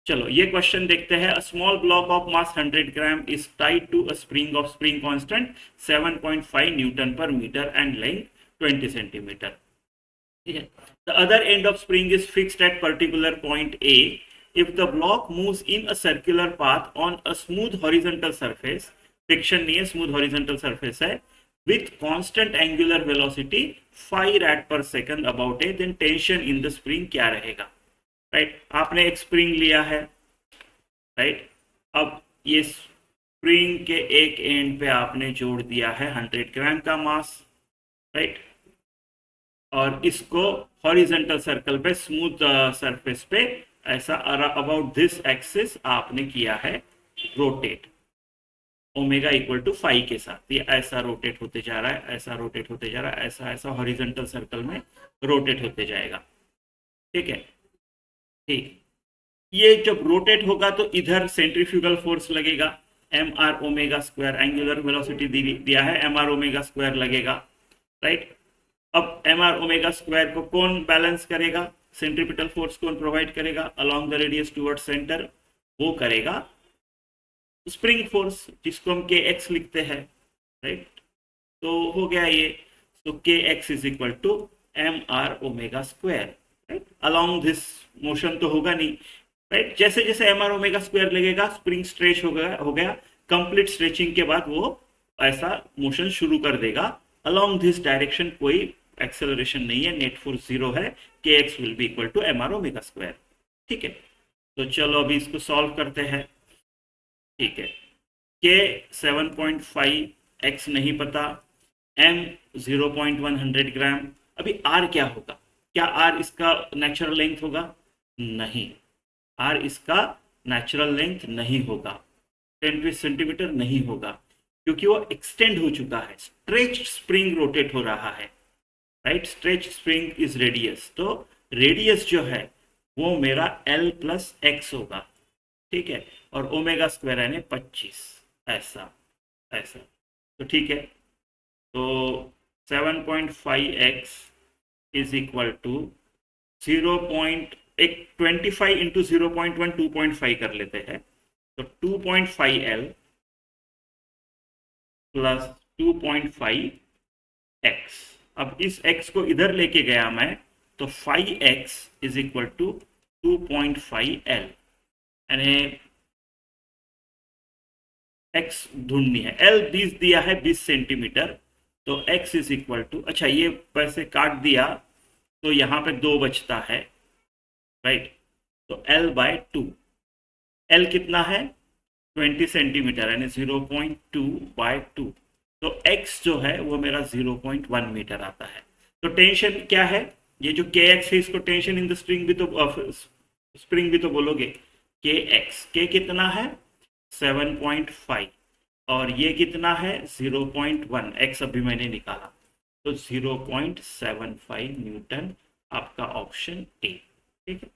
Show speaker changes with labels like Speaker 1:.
Speaker 1: चलो ये क्वेश्चन देखते हैं। A small block of mass 100 gram is tied to a spring of spring constant 7.5 newton per metre and length 20 centimetre. ठीक है। The other end of spring is fixed at particular point A. If the block moves in a circular path on a smooth horizontal surface, friction नहीं है, smooth horizontal surface है, with constant angular velocity 5 rad per second about a, then tension in the spring क्या रहेगा? Right, आपने एक spring लिया है, right. अब ये स्प्रिंग के एक एंड पे आपने जोड़ दिया है 100 ग्राम का मास, राइट, और इसको हॉरिजेंटल सर्कल पे, स्मूथ सरफेस पे ऐसा अबाउट दिस एक्सिस आपने किया है रोटेट, ओमेगा इक्वल टू 5 के साथ। ये ऐसा रोटेट होते जा रहा है, ऐसा रोटेट होते जा रहा है, ऐसा ऐसा हॉरिजेंटल सर्कल में रोटेट होते जाएगा। ठीक है, ठीक। ये जब रोटेट होगा तो इधर सेंट्रीफ्यूगल फोर्स लगेगा, M R omega square, angular velocity दिया है, एम आर ओमेगा स्क्वायर लगेगा, राइट। अब एम आर ओमेगा स्क्वायर को कौन बैलेंस करेगा? सेंट्रीपिटल फोर्स कौन प्रोवाइड करेगा along the radius towards centre? वो करेगा स्प्रिंग फोर्स, जिसको हम के एक्स लिखते हैं, राइट। तो हो गया ये, तो K X is equal to M R omega square, right. Along this motion तो होगा नहीं, राइट। जैसे जैसे एम आर ओमेगा स्क्वायर लगेगा स्प्रिंग स्ट्रेच हो गया, कंप्लीट स्ट्रेचिंग के बाद वो ऐसा मोशन शुरू कर देगा अलोंग दिस डायरेक्शन। कोई एक्सेलरेशन नहीं है, नेट फोर्स 0 है, K X will be equal to M R omega square. ठीक है, तो चलो अभी इसको सॉल्व करते हैं। ठीक है, के 7.5, एक्स नहीं पता, एम 0.100 ग्राम। अभी आर क्या होगा? क्या आर इसका नेचुरल लेंथ होगा? नहीं, आर इसका नेचुरल लेंथ नहीं होगा, 10 सेंटीमीटर नहीं होगा, क्योंकि वो एक्सटेंड हो चुका है, स्ट्रेच स्प्रिंग रोटेट हो रहा है, right. Stretch spring is radius, तो रेडियस जो है वो मेरा एल प्लस एक्स होगा, ठीक है, और ओमेगा स्क्वायर यानी 25, ऐसा ऐसा। तो ठीक है, तो 7.5x is equal to 25 into 0.1 2.5 कर लेते हैं, तो 2.5L प्लस 2.5x। अब इस x को इधर लेके गया मैं, तो 5x is equal to 2.5L, यानी x ढूंढनी है। L 20 दिया है, 20 सेंटीमीटर, तो x इज इक्वल टू, अच्छा ये वैसे काट दिया तो यहाँ पे 2 बचता है, राइट। तो L बाय 2, L कितना है? 20 सेंटीमीटर, यानी 0.2 बाय 2, तो x जो है वो मेरा 0.1 मीटर आता है। तो टेंशन क्या है? ये जो के एक्स है, इसको टेंशन इन द स्प्रिंग भी तो स्प्रिंग भी तो बोलोगे, के एक्स, के कितना है? 7.5, और ये कितना है? 0.1, एक्स अभी मैंने निकाला, तो 0.75 न्यूटन आपका ऑप्शन ए। ठीक है,